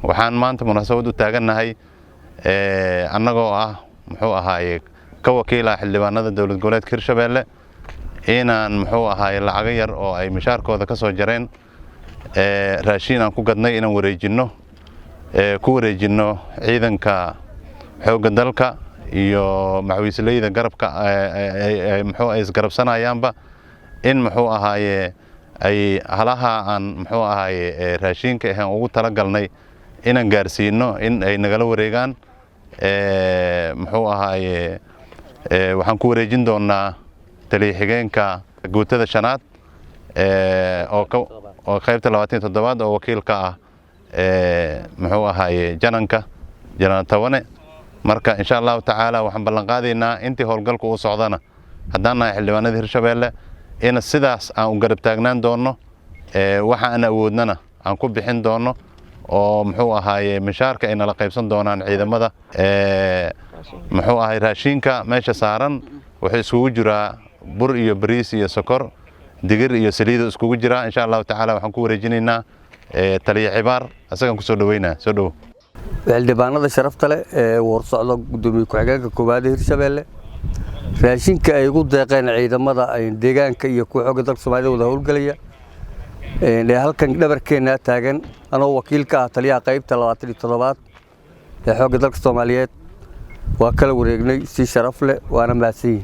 waxaan maanta munaasabad u taagannahay annagoo muxuu ahaaye ka wakiila xildhibaanada dowlad goboleedka Hirshabeelle inaan muxuu ahaaye lacag yar oo ay mishaarkooda ka soo jareen raashin aan ku gadnay inaan ku wareejino ciidanka xoogga dalka iyo macawiisleyda garabka muxuu ay isgarabsanayaanba in muxuu ahaaye ay halaha aan muxuu ahaaye raashinka aan ugu talagalnay inaan gaarsiino in ay nagala wareegaan muxuu ahaaye waxaan ku wareejin doonaa taliye xigeenka guutada shanaad oo qaybta 27 oo wakiilka muxuu ahaaye janan tawane marka insha Allah taala waxaan ballan qaadaynaa intii howlgalku uu socdana haddaan nahay xildhibaanada Hirshabeelle in sidaas aan u garab taagnaan doono waxa aan awoodnana aan ku bixin doono oo muxuu ahaaye mishaarka ay nala qaybsan doonaan ciidamada muxuu ahaaye raashinka meesha saaran wuxuu isugu jiraa bur iyo bariis iyo sokor digir iyo saliid iskugu jira insha Allah taala waxaan ku wareejinaynaa taliye cibaar asagan ku soo dhaweynaa soo dhaw xildhibaanada sharafta leh warsocdo gudoomiye ku-xigeenka koowaad ee Hirshabeelle raashinka ay ugu deeqeen ciidamada deegaanka iyo ku xoogga dalka Soomaaliya wada howlgalaya halkan dhabarkeena taagan anoo wakiilka taliyaha qaybta 27 ee xoogga dalka Soomaaliyeed waa kala wareegnay si sharaf leh waana mahadsan